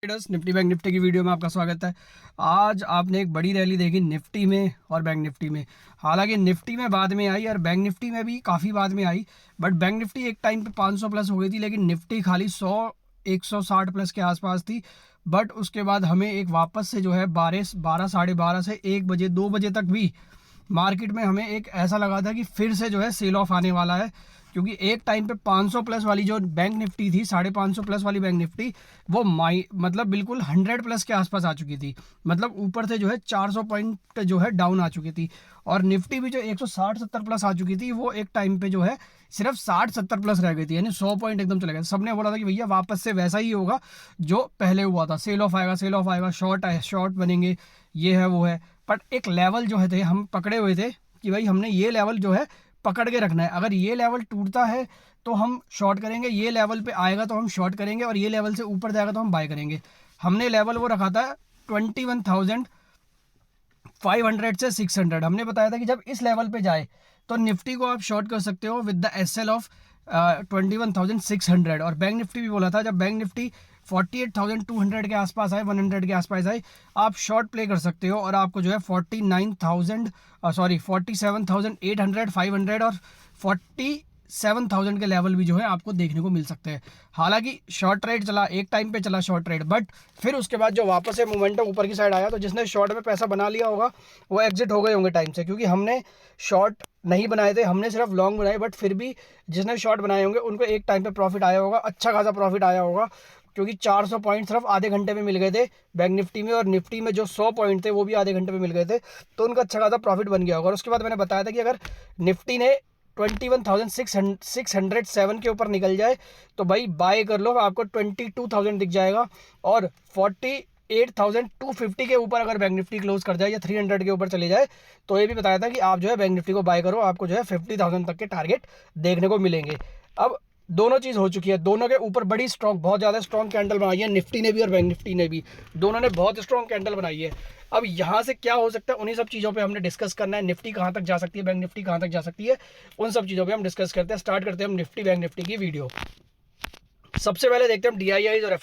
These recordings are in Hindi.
निफ्टी बैंक निफ्टी की वीडियो में आपका स्वागत है। आज आपने एक बड़ी रैली देखी निफ्टी में और बैंक निफ्टी में। हालांकि निफ्टी में बाद में आई और बैंक निफ्टी में भी काफ़ी बाद में आई, बट बैंक निफ्टी एक टाइम पे 500 प्लस हो गई थी, लेकिन निफ्टी खाली 160 प्लस के आसपास थी। बट उसके बाद हमें एक वापस से जो है 12 साढ़े 12 से 1 बजे 2 बजे तक भी मार्केट में हमें एक ऐसा लगा था कि फिर से जो है सेल ऑफ आने वाला है, क्योंकि एक टाइम पे 500 प्लस वाली जो बैंक निफ्टी थी, 550 प्लस वाली बैंक निफ्टी, वो मतलब बिल्कुल 100 प्लस के आसपास आ चुकी थी। मतलब ऊपर से जो है 400 पॉइंट जो है डाउन आ चुकी थी। और निफ्टी भी जो 160-70 प्लस आ चुकी थी, वो एक टाइम पे जो है सिर्फ 60-70 प्लस रह गई थी, यानी 100 पॉइंट एकदम चले गए। सबने बोला था कि भैया वापस से वैसा ही होगा जो पहले हुआ था, सेल ऑफ आएगा, सेल ऑफ आएगा, शॉर्ट बनेंगे, ये है वो है। बट एक लेवल जो है थे हम पकड़े हुए थे कि भाई हमने ये लेवल जो है पकड़ के रखना है। अगर ये लेवल टूटता है तो हम शॉर्ट करेंगे, ये लेवल पे आएगा तो हम शॉर्ट करेंगे, और ये लेवल से ऊपर जाएगा तो हम बाय करेंगे। हमने लेवल वो रखा था 21,500 से 600। हमने बताया था कि जब इस लेवल पे जाए तो निफ्टी को आप शॉर्ट कर सकते हो विद द एसएल ऑफ 21,600। और बैंक निफ्टी भी बोला था, जब बैंक निफ्टी 48,200 के आसपास आए, 100 के आसपास आए, आप शॉर्ट प्ले कर सकते हो और आपको जो है 47,800, 500 और 47,000 के लेवल भी जो है आपको देखने को मिल सकते हैं। हालांकि शॉर्ट ट्रेड चला, एक टाइम पे चला शॉर्ट ट्रेड, बट फिर उसके बाद जो वापस से मोमेंटम ऊपर की साइड आया, तो जिसने शॉर्ट में पैसा बना लिया होगा वो एग्जिट हो गए होंगे टाइम से, क्योंकि हमने शॉर्ट नहीं बनाए थे, हमने सिर्फ लॉन्ग बनाए। बट फिर भी जिसने शॉर्ट बनाए होंगे उनको एक टाइम पे प्रॉफिट आया होगा, अच्छा खासा प्रॉफिट आया होगा, क्योंकि 400 पॉइंट सिर्फ आधे घंटे में मिल गए थे बैंक निफ्टी में, और निफ्टी में जो 100 पॉइंट थे वो भी आधे घंटे में मिल गए थे, तो उनका अच्छा खासा प्रॉफिट बन गया होगा। और उसके बाद मैंने बताया था कि अगर निफ्टी ने 21,607 के ऊपर निकल जाए तो भाई बाय कर लो, आपको 22,000 दिख जाएगा। और 48,250 के ऊपर अगर बैंक निफ्टी क्लोज कर जाए या 300 के ऊपर चले जाए, तो ये भी बताया था कि आप जो है बैंक निफ्टी को बाय करो, आपको जो है 50,000 तक के टारगेट देखने को मिलेंगे। अब दोनों चीज़ हो चुकी है, दोनों के ऊपर बड़ी स्ट्रॉन्ग, बहुत ज़्यादा स्ट्रॉन्ग कैंडल बनाई है निफ्टी ने भी और बैंक निफ्टी ने भी, दोनों ने बहुत स्ट्रॉन्ग कैंडल बनाई है। अब यहाँ से क्या हो सकता है, उन्हीं सब चीज़ों पे हमने डिस्कस करना है। निफ्टी कहाँ तक जा सकती है, बैंक निफ्टी कहाँ तक जा सकती है, उन सब चीज़ों पे हम डिस्कस करते हैं। स्टार्ट करते हैं हम निफ्टी बैंक निफ्टी की वीडियो। सबसे पहले देखते हैं हम DIIs और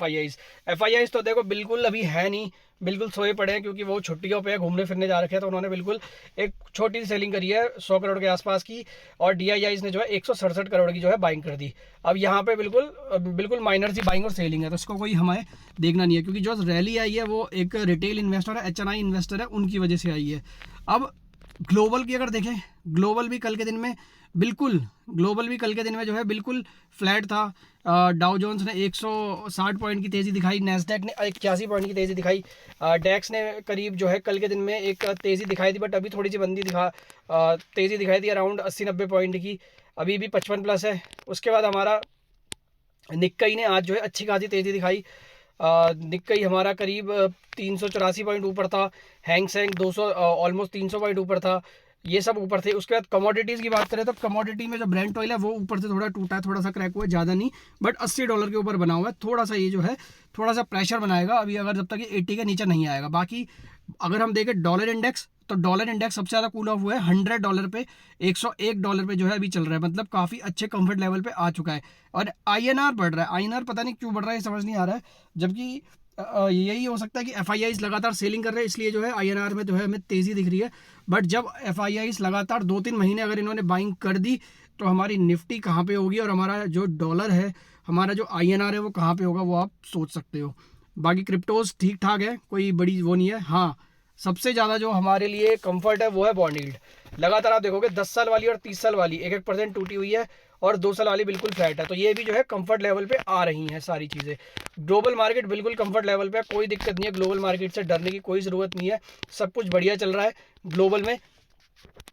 FIIs। तो देखो बिल्कुल अभी है नहीं, बिल्कुल सोए पड़े हैं, क्योंकि वो छुट्टियों पे घूमने फिरने जा रखे हैं, तो उन्होंने बिल्कुल एक छोटी सी सेलिंग करी है 100 करोड़ के आसपास की, और DIIs ने जो है 167 करोड़ की जो है बाइंग कर दी। अब यहाँ पे बिल्कुल बिल्कुल माइनर सी बाइंग और सेलिंग है, तो इसको कोई हमें देखना नहीं है, क्योंकि जो रैली आई है वो एक रिटेल इन्वेस्टर है, HNI इन्वेस्टर है, उनकी वजह से आई है। अब ग्लोबल की अगर देखें, ग्लोबल भी कल के दिन में जो है बिल्कुल फ्लैट था। डाउ जोन्स ने 160 पॉइंट की तेज़ी दिखाई, नैस्डैक ने 81 पॉइंट की तेज़ी दिखाई, डैक्स ने करीब जो है कल के दिन में एक तेज़ी दिखाई थी, बट अभी थोड़ी सी तेज़ी दिखाई थी अराउंड 80-90 पॉइंट की, अभी भी 55 प्लस है। उसके बाद हमारा निक्कई ने आज जो है अच्छी खासी तेज़ी दिखाई, निक्कई हमारा करीब 384 पॉइंट ऊपर था, हैंगसेंग 200 ऑलमोस्ट 300 पॉइंट ऊपर था, ये सब ऊपर थे। उसके बाद कमोडिटीज़ की बात करें तो कमोडिटी में जो ब्रेंट ऑयल है वो ऊपर से थोड़ा टूटा है, थोड़ा सा क्रैक हुआ है, ज़्यादा नहीं, बट $80 के ऊपर बना हुआ है। थोड़ा सा ये जो है थोड़ा सा प्रेशर बनाएगा अभी, अगर जब तक ये 80 के नीचे नहीं आएगा। बाकी अगर हम देखें डॉलर इंडेक्स, तो डॉलर इंडेक्स सबसे ज़्यादा कूल ऑफ हुआ है, $100 पे, $101 पे जो है अभी चल रहा है, मतलब काफ़ी अच्छे कंफर्ट लेवल पे आ चुका है। और INR बढ़ रहा है, INR पता नहीं क्यों बढ़ रहा है, समझ नहीं आ रहा है, जबकि यही हो सकता है कि FIIs लगातार सेलिंग कर रहे हैं, इसलिए जो है INR में जो है हमें तेज़ी दिख रही है। बट जब FIIs लगातार 2-3 महीने अगर इन्होंने बाइंग कर दी, तो हमारी निफ्टी कहाँ पे होगी और हमारा जो डॉलर है, हमारा जो INR है वो कहाँ पे होगा, वो आप सोच सकते हो। बाकी क्रिप्टोज ठीक ठाक है, कोई बड़ी वो नहीं है। हाँ, सबसे ज़्यादा जो हमारे लिए कंफर्ट है वो है बॉन्ड यील्ड। लगातार आप देखोगे 10 साल वाली और 30 साल वाली 1-1% टूटी हुई है, और 2 साल वाली बिल्कुल फ्लैट है, तो ये भी जो है कंफर्ट लेवल पे आ रही हैं सारी चीज़ें। ग्लोबल मार्केट बिल्कुल कंफर्ट लेवल पे, कोई दिक्कत नहीं है, ग्लोबल मार्केट से डरने की कोई ज़रूरत नहीं है, सब कुछ बढ़िया चल रहा है ग्लोबल में।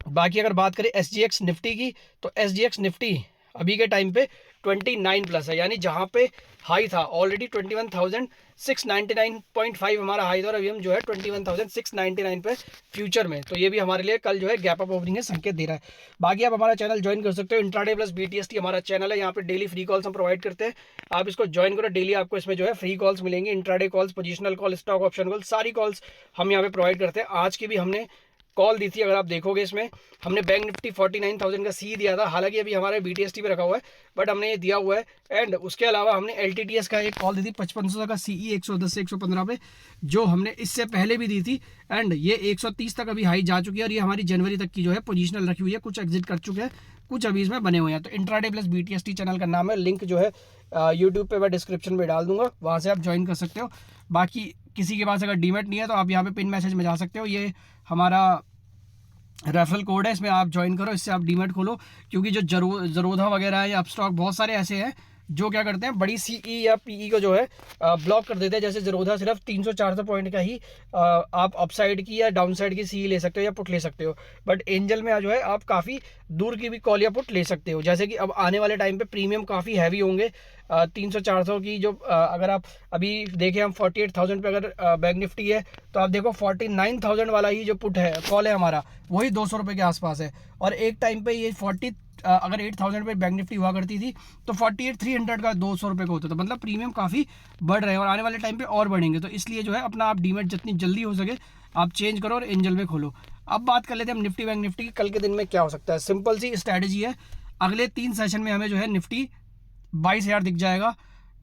बाकी अगर बात करें SGX निफ्टी की, तो SGX निफ्टी अभी के टाइम पे 29 प्लस है, यानी जहाँ पे हाई था ऑलरेडी 21,699.5 हमारा हाई था, और अभी हम जो है 21,699 पे फ्यूचर में, तो ये भी हमारे लिए कल जो है गैप अप ओपनिंग है, संकेत दे रहा है। बाकी आप हमारा चैनल ज्वाइन कर सकते हो, इंट्राडे प्लस BTST हमारा चैनल है, यहाँ पे डेली फ्री कॉल्स हम प्रोवाइड करते हैं, आप इसको ज्वाइन करो, डेली आपको इसमें जो है फ्री कॉल्स मिलेंगी, intraday calls, positional call, stock option call, सारी कॉल्स हम यहाँ पे प्रोवाइड करते हैं। आज की भी हमने कॉल दी थी। अगर आप देखोगे इसमें हमने बैंक निफ्टी 49,000 का सी दिया था, हालांकि अभी हमारे BTST पे रखा हुआ है बट हमने ये दिया हुआ है। एंड उसके अलावा हमने LTTS का एक कॉल दी थी 5500 का CE 110 से 115 पे, जो हमने इससे पहले भी दी थी। एंड ये 130 तक अभी हाई जा चुकी है और ये हमारी जनवरी तक की जो है पोजिशनल रखी हुई है। कुछ एग्जिट कर चुके हैं, कुछ अभी इसमें बने हुए हैं। तो इंट्राडे प्लस BTST चैनल का नाम है, लिंक जो है यूट्यूब पे मैं डिस्क्रिप्शन में डाल दूंगा, वहाँ से आप ज्वाइन कर सकते हो। बाकी किसी के पास अगर डीमेट नहीं है तो आप यहाँ पे पिन मैसेज में जा सकते हो, ये हमारा रेफरल कोड है, इसमें आप ज्वाइन करो, इससे आप डीमेट खोलो। क्योंकि जो जरोधा वगैरह है या अपस्टॉक, बहुत सारे ऐसे हैं जो क्या करते हैं, बड़ी CE या PE को जो है ब्लॉक कर देते हैं। जैसे जरोधा सिर्फ 300-400 पॉइंट का ही आप अपसाइड की या डाउन साइड की CE ले सकते हो या पुट ले सकते हो। बट एंजल में जो है आप काफ़ी दूर की भी कॉल या पुट ले सकते हो। जैसे कि अब आने वाले टाइम पे प्रीमियम काफ़ी हैवी होंगे, 300-400 की जो अगर आप अभी देखें, हम 48,000 पे अगर बैंक निफ्टी है तो आप देखो 49,000 वाला ही जो पुट है, कॉल है हमारा, वही 200 रुपये के आसपास है। और एक टाइम पे ये अगर 8,000 पे बैंक निफ्टी हुआ करती थी तो 48,300 का 200 रुपये का होता था। मतलब प्रीमियम काफ़ी बढ़ रहे हैं और आने वाले टाइम पे और बढ़ेंगे। तो इसलिए जो है अपना आप डीमेट जितनी जल्दी हो सके आप चेंज करो और एंजल में खोलो। अब बात कर लेते हैं हम निफ्टी बैंक निफ्टी की कल के दिन में क्या हो सकता है। सिंपल सी स्ट्रैटेजी है, अगले 3 सेशन में हमें जो है निफ्टी 22,000 दिख जाएगा,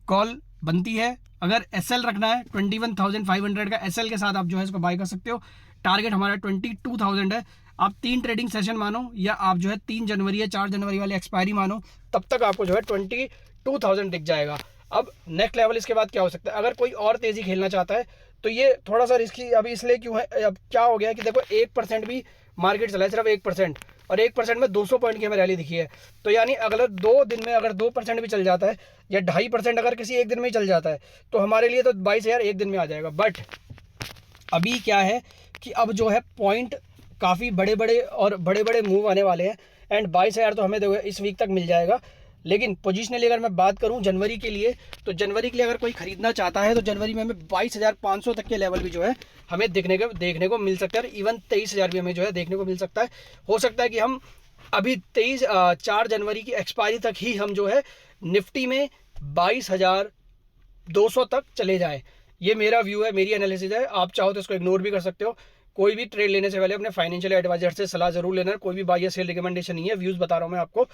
कॉल बनती है। अगर SL रखना है 21,500 का SL के साथ आप जो है इसको बाय कर सकते हो। टारगेट हमारा 22,000 है। आप 3 ट्रेडिंग सेशन मानो या आप जो है 3 जनवरी या 4 जनवरी वाले एक्सपायरी मानो, तब तक आपको जो है 22,000 दिख जाएगा। अब नेक्स्ट लेवल इसके बाद क्या हो सकता है, अगर कोई और तेज़ी खेलना चाहता है तो ये थोड़ा सा रिस्की अभी इसलिए क्यों है, अब क्या हो गया है कि देखो 1% भी मार्केट चला है, सिर्फ 1%, और 1% में 200 पॉइंट की हमें रैली दिखी है। तो यानी अगले 2 दिन में अगर 2% भी चल जाता है या 2.5% अगर किसी एक दिन में ही चल जाता है तो हमारे लिए तो 22,000 एक दिन में आ जाएगा। बट अभी क्या है कि अब जो है पॉइंट काफ़ी बड़े बड़े मूव आने वाले हैं। एंड 22,000 तो हमें देखो इस वीक तक मिल जाएगा। लेकिन पोजिशनली अगर मैं बात करूं जनवरी के लिए, तो जनवरी के लिए अगर कोई खरीदना चाहता है तो जनवरी में हमें 22,500 तक के लेवल भी जो है हमें देखने को मिल सकता है। इवन 23,000 भी हमें जो है देखने को मिल सकता है। हो सकता है कि हम अभी 4 जनवरी की एक्सपायरी तक ही हम जो है निफ्टी में 22,200 तक चले जाएं। ये मेरा व्यू है, मेरी एनालिसिस है। आप चाहो तो इसको इग्नोर भी कर सकते हो। कोई भी ट्रेड लेने से पहले अपने फाइनेंशियल एडवाइजर से सलाह जरूर लेना। कोई भी बाय या सेल रिकमेंडेशन नहीं है, व्यूज बता रहा हूं मैं आपको।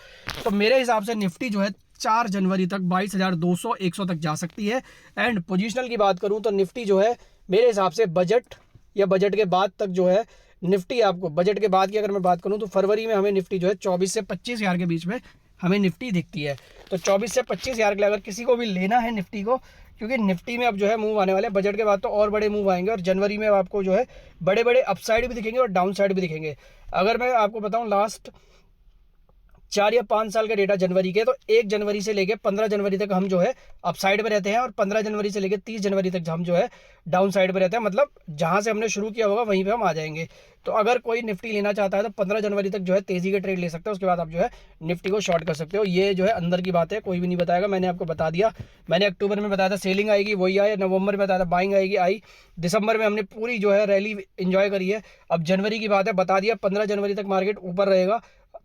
तो मेरे हिसाब से निफ्टी जो है 4 जनवरी तक 22,200 100 तक जा सकती है। एंड पोजिशनल की बात करूं तो निफ्टी जो है मेरे हिसाब से बजट या बजट के बाद तक जो है निफ्टी, आपको बजट के बाद की अगर मैं बात करूं तो फरवरी में हमें निफ्टी जो है 24 से 25,000 के बीच में हमें निफ्टी दिखती है। तो 24 से 25,000 के लिए अगर किसी को भी लेना है निफ्टी को, क्योंकि निफ्टी में अब जो है मूव आने वाले हैं, बजट के बाद तो और बड़े मूव आएंगे और जनवरी में आपको जो है बड़े बड़े अपसाइड भी दिखेंगे और डाउन साइड भी दिखेंगे। अगर मैं आपको बताऊं लास्ट 4 या 5 साल का डेटा जनवरी के, तो 1 जनवरी से लेके 15 जनवरी तक हम जो है अपसाइड पे रहते हैं और 15 जनवरी से लेके 30 जनवरी तक हम जो है डाउन साइड पे रहते हैं। मतलब जहां से हमने शुरू किया होगा वहीं पे हम आ जाएंगे। तो अगर कोई निफ्टी लेना चाहता है तो 15 जनवरी तक जो है तेजी के ट्रेड ले सकते हो, उसके बाद आप जो है निफ्टी को शॉर्ट कर सकते हो। ये जो है अंदर की बात है, कोई भी नहीं बताएगा, मैंने आपको बता दिया। मैंने अक्टूबर में बताया था सेलिंग आएगी, वही आया। नवंबर में बताया था बाइंग आएगी, आई। दिसंबर में हमने पूरी जो है रैली इंजॉय करी है। अब जनवरी की बात है, बता दिया 15 जनवरी तक मार्केट ऊपर रहेगा।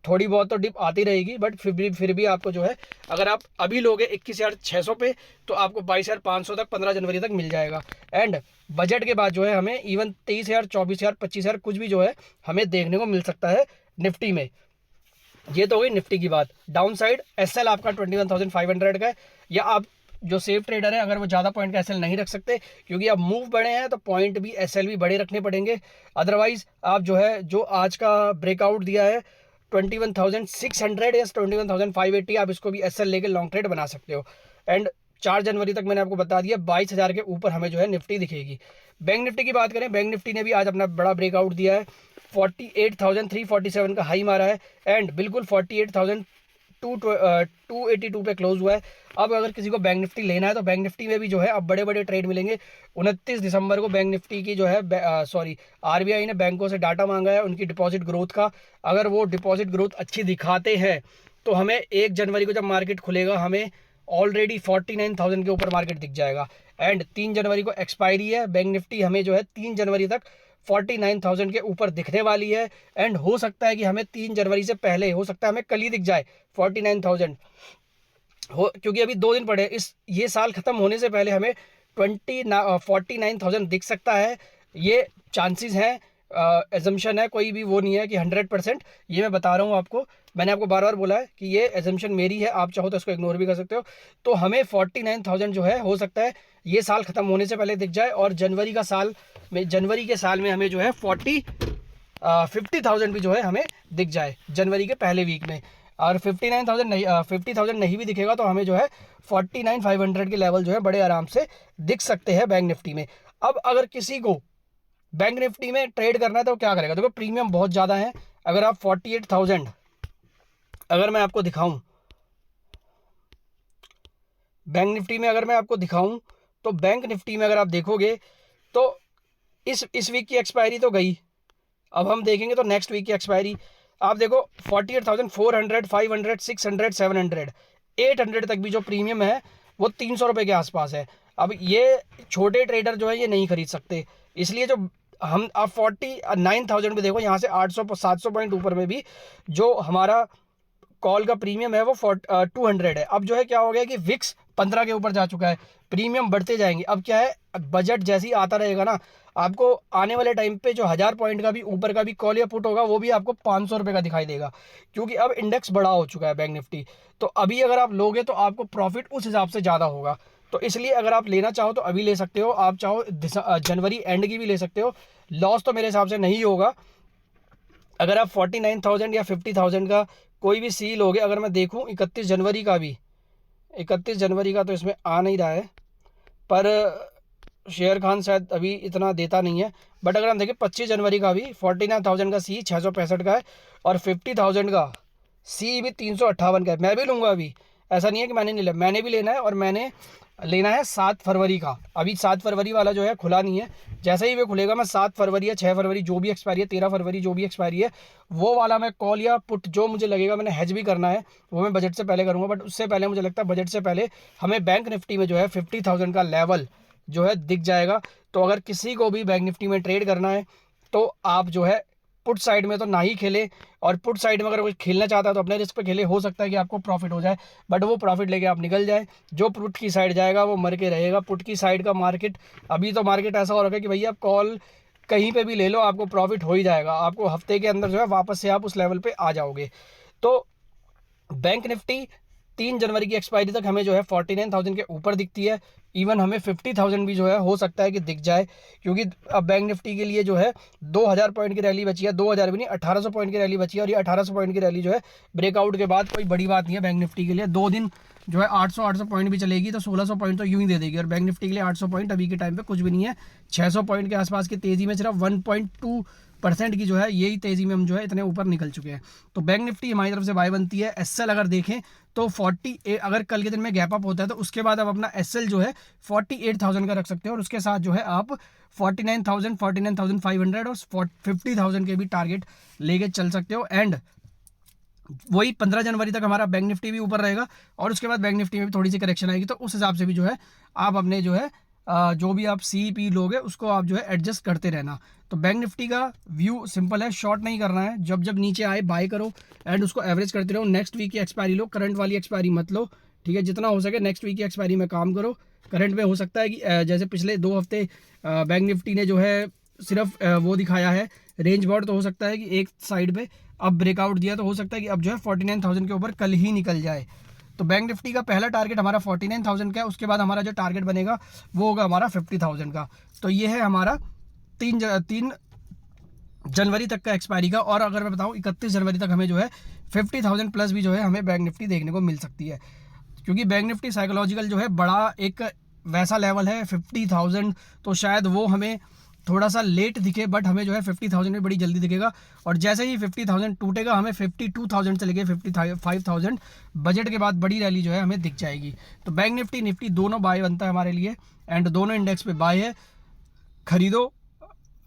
थोड़ी बहुत तो डिप आती रहेगी बट फिर भी आपको जो है अगर आप अभी लोगे 21,600 पे तो आपको 22,500 तक 15 जनवरी तक मिल जाएगा। एंड बजट के बाद जो है हमें इवन 23,000 24,000 25,000 कुछ भी जो है हमें देखने को मिल सकता है निफ्टी में। ये तो हुई निफ्टी की बात। डाउन साइड SL आपका 21,500 का है, या आप जो सेफ ट्रेडर है अगर वो ज़्यादा पॉइंट का SL नहीं रख सकते क्योंकि अब मूव बड़े हैं तो पॉइंट भी SL भी बड़े रखने पड़ेंगे। अदरवाइज आप जो है जो आज का ब्रेकआउट दिया है 21,600 या 21,580, आप इसको भी SL लेके लॉन्ग ट्रेड बना सकते हो। एंड 4 जनवरी तक मैंने आपको बता दिया 22,000 के ऊपर हमें जो है निफ्टी दिखेगी। बैंक निफ्टी की बात करें, बैंक निफ्टी ने भी आज अपना बड़ा ब्रेकआउट दिया है, 48,347 का हाई मारा है एंड बिल्कुल 48,282 पे क्लोज हुआ है। अब अगर किसी को बैंक निफ्टी लेना है तो बैंक निफ्टी में भी जो है अब बड़े बड़े ट्रेड मिलेंगे। 29 दिसंबर को बैंक निफ्टी की जो है RBI ने बैंकों से डाटा मांगा है उनकी डिपॉजिट ग्रोथ का। अगर वो डिपॉजिट ग्रोथ अच्छी दिखाते हैं तो हमें 1 जनवरी को जब मार्केट खुलेगा हमें ऑलरेडी 49,000 के ऊपर मार्केट दिख जाएगा। एंड 3 जनवरी को एक्सपायरी है, बैंक निफ्टी हमें जो है 3 जनवरी तक 49,000 के ऊपर दिखने वाली है। एंड हो सकता है कि हमें 3 जनवरी से पहले, हो सकता है हमें कल ही दिख जाए 49,000 क्योंकि अभी 2 दिन पड़े। ये साल खत्म होने से पहले हमें 49,000 दिख सकता है, ये चांसेस हैं। एजम्पशन है, कोई भी वो नहीं है कि 100%। ये मैं बता रहा हूँ आपको, मैंने आपको बार बार बोला है कि ये एजम्पशन मेरी है, आप चाहो तो इसको इग्नोर भी कर सकते हो। तो हमें 49,000 जो है हो सकता है ये साल ख़त्म होने से पहले दिख जाए, और जनवरी के साल में हमें जो है 50,000 भी जो है हमें दिख जाए जनवरी के पहले वीक में। और 59,000 नहीं, 50,000 नहीं भी दिखेगा तो हमें जो है 49,500 के लेवल जो है बड़े आराम से दिख सकते हैं बैंक निफ्टी में। अब अगर किसी को बैंक निफ्टी में ट्रेड करना है तो क्या करेगा? देखो प्रीमियम बहुत ज़्यादा है। अगर आप 48,000 अगर मैं आपको दिखाऊं बैंक निफ्टी में, अगर मैं आपको दिखाऊं तो बैंक निफ्टी में अगर आप देखोगे तो इस वीक की एक्सपायरी तो गई, अब हम देखेंगे तो नेक्स्ट वीक की एक्सपायरी। आप देखो 48,400, 500, 600, 700, 800 तक भी जो प्रीमियम है वो 300 रुपये के आसपास है। अब ये छोटे ट्रेडर जो है ये नहीं खरीद सकते, इसलिए जो हम अब 49,000 में देखो, यहाँ से 800-700 पॉइंट ऊपर में भी जो हमारा कॉल का प्रीमियम है वो 200 है। अब जो है क्या हो गया कि विक्स 15 के ऊपर जा चुका है, प्रीमियम बढ़ते जाएंगे। अब क्या है, बजट जैसे ही आता रहेगा ना, आपको आने वाले टाइम पे जो 1000 पॉइंट का भी ऊपर का भी कॉल या पुट होगा वो भी आपको 500 रुपये का दिखाई देगा, क्योंकि अब इंडेक्स बड़ा हो चुका है बैंक निफ्टी। तो अभी अगर आप लोगे तो आपको प्रॉफिट उस हिसाब से ज़्यादा होगा। तो इसलिए अगर आप लेना चाहो तो अभी ले सकते हो, आप चाहो जनवरी एंड की भी ले सकते हो। लॉस तो मेरे हिसाब से नहीं होगा। अगर आप 49,000 या 50,000 का कोई भी सी लोगे, अगर मैं देखूं 31 जनवरी का भी, 31 जनवरी का तो इसमें आ नहीं रहा है, पर शेयर खान शायद अभी इतना देता नहीं है। बट अगर हम देखें 25 जनवरी का भी 49,000 का सी 665 का है, और 50,000 का सी भी 358 का है। मैं भी लूँगा अभी, ऐसा नहीं है कि मैंने नहीं लिया, मैंने भी लेना है। और मैंने लेना है 7 फरवरी का। अभी 7 फरवरी वाला जो है खुला नहीं है, जैसे ही वो खुलेगा मैं 7 फरवरी या 6 फरवरी जो भी एक्सपायरी है, 13 फरवरी जो भी एक्सपायरी है, वो वाला मैं कॉल या पुट जो मुझे लगेगा, मैंने हेज भी करना है वो मैं बजट से पहले करूँगा। बट उससे पहले मुझे लगता है बजट से पहले हमें बैंक निफ्टी में जो है 50,000 का लेवल जो है दिख जाएगा। तो अगर किसी को भी बैंक निफ्टी में ट्रेड करना है तो आप जो है पुट साइड में तो ना ही खेले, और पुट साइड में अगर कोई खेलना चाहता है तो अपने रिस्क पे खेले, हो सकता है कि आपको प्रॉफिट हो जाए, बट वो प्रॉफिट लेके आप निकल जाए। जो पुट की साइड जाएगा वो मर के रहेगा। पुट की साइड का मार्केट, अभी तो मार्केट ऐसा हो रखा है कि भैया आप कॉल कहीं पे भी ले लो आपको प्रॉफिट हो ही जाएगा, आपको हफ्ते के अंदर जो है वापस से आप उस लेवल पे आ जाओगे। तो बैंक निफ्टी 3 जनवरी की एक्सपायरी तक हमें जो है 49,000 के ऊपर दिखती है। इवन हमें 50,000 भी जो है हो सकता है कि दिख जाए, क्योंकि अब बैंक निफ्टी के लिए जो है 2,000 पॉइंट की रैली बची है, 2,000 भी नहीं 1,800 पॉइंट की रैली बची है। और ये 1,800 पॉइंट की रैली जो है ब्रेकआउट के बाद कोई बड़ी बात नहीं है बैंक निफ्टी के लिए। 2 दिन जो है 800 पॉइंट भी चलेगी तो 1,600 पॉइंट तो यूं ही दे देगी, और बैंक निफ्टी के लिए 800 पॉइंट अभी के टाइम पे कुछ भी नहीं है। 600 पॉइंट के आसपास की तेज़ी में सिर्फ 1.2% की जो है यही तेज़ी में हम जो है इतने ऊपर निकल चुके हैं। तो बैंक निफ्टी हमारी तरफ से बाय बनती है। एसएल अगर देखें तो 40, अगर कल के दिन में गैप अप होता है तो उसके बाद आप अपना एसएल जो है 48,000 का रख सकते हो, और उसके साथ जो है आप 49,000, 49,500 और 50,000 के भी टारगेट लेके चल सकते हो। एंड वही 15 जनवरी तक हमारा बैंक निफ्टी भी ऊपर रहेगा, और उसके बाद बैंक निफ्टी में भी थोड़ी सी करेक्शन आएगी, तो उस हिसाब से भी जो है आप अपने जो है जो भी आप सी पी लोगे उसको आप जो है एडजस्ट करते रहना। तो बैंक निफ्टी का व्यू सिंपल है, शॉर्ट नहीं करना है, जब जब नीचे आए बाय करो एंड उसको एवरेज करते रहो। नेक्स्ट वीक की एक्सपायरी लो, करंट वाली एक्सपायरी मत लो, ठीक है। जितना हो सके नेक्स्ट वीक की एक्सपायरी में काम करो। करंट में हो सकता है कि जैसे पिछले 2 हफ्ते बैंक निफ्टी ने जो है सिर्फ वो दिखाया है रेंज बाउंड, तो हो सकता है कि एक साइड पे अब ब्रेकआउट दिया, तो हो सकता है कि अब जो है 49,000 के ऊपर कल ही निकल जाए। तो बैंक निफ्टी का पहला टारगेट हमारा 49,000 का है, उसके बाद हमारा जो टारगेट बनेगा वो होगा हमारा 50,000 का। तो ये है हमारा 3 जनवरी तक का एक्सपायरी का। और अगर मैं बताऊँ 31 जनवरी तक हमें जो है 50,000 प्लस भी जो है हमें बैंक निफ्टी देखने को मिल सकती है, क्योंकि बैंक निफ्टी साइकोलॉजिकल जो है बड़ा एक वैसा लेवल है 50,000, तो शायद वो हमें थोड़ा सा लेट दिखे, बट हमें जो है 50,000 में बड़ी जल्दी दिखेगा। और जैसे ही 50,000 टूटेगा हमें 52,000 चले गए 55,000, बजट के बाद बड़ी रैली जो है हमें दिख जाएगी। तो बैंक निफ्टी दोनों बाय बनता है हमारे लिए, एंड दोनों इंडेक्स पे बाय है। खरीदो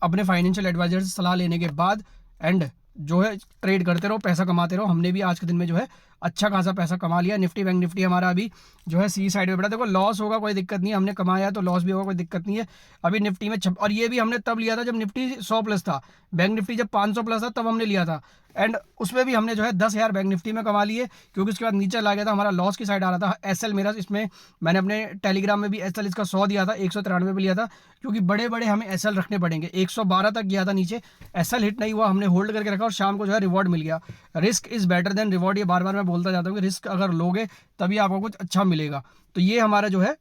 अपने फाइनेंशियल एडवाइजर से सलाह लेने के बाद, एंड जो है ट्रेड करते रहो, पैसा कमाते रहो। हमने भी आज के दिन में जो है अच्छा खासा पैसा कमा लिया। निफ्टी बैंक निफ्टी हमारा अभी जो है सी साइड में बढ़ा। देखो लॉस होगा कोई दिक्कत नहीं है, हमने कमाया तो लॉस भी होगा कोई दिक्कत नहीं है। अभी निफ्टी में और ये भी हमने तब लिया था जब निफ्टी 100 प्लस था, बैंक निफ्टी जब 500 प्लस था तब हमने लिया था। एंड उसमें भी हमने जो है 10,000 बैंक निफ्टी में कमा लिए, क्योंकि उसके बाद नीचे ला गया था, हमारा लॉस की साइड आ रहा था। एसएल मेरा इसमें मैंने अपने टेलीग्राम में भी एसएल इसका 100 दिया था, 193 पे लिया था, क्योंकि बड़े बड़े हमें एसएल रखने पड़ेंगे। 112 तक गया था नीचे, एसएल हिट नहीं हुआ, हमने होल्ड करके रखा और शाम को जो है रिवॉर्ड मिल गया। Risk is better than reward, ये बार बार मैं बोलता जाता हूँ कि रिस्क अगर लोगे तभी आपको कुछ अच्छा मिलेगा। तो ये हमारा जो है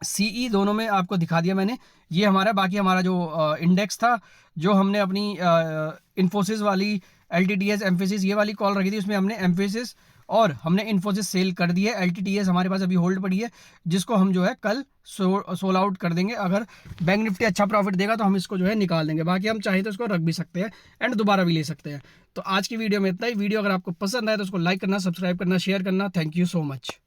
सीई दोनों में आपको दिखा दिया मैंने, ये हमारा। बाकी हमारा जो इंडेक्स था, जो हमने अपनी इन्फोसिस वाली एलटीटीएस एम्फेसिस ये वाली कॉल रखी थी, उसमें हमने एम्फेसिस और हमने इन्फोसिस सेल कर दी है। एलटीटीएस हमारे पास अभी होल्ड पड़ी है, जिसको हम जो है कल सोल आउट कर देंगे। अगर बैंक निफ्टी अच्छा प्रॉफिट देगा तो हम इसको जो है निकाल देंगे, बाकी हम चाहे तो इसको रख भी सकते हैं एंड दोबारा भी ले सकते हैं। तो आज की वीडियो में इतना ही। वीडियो अगर आपको पसंद आए तो उसको लाइक करना, सब्सक्राइब करना, शेयर करना। Thank you so much.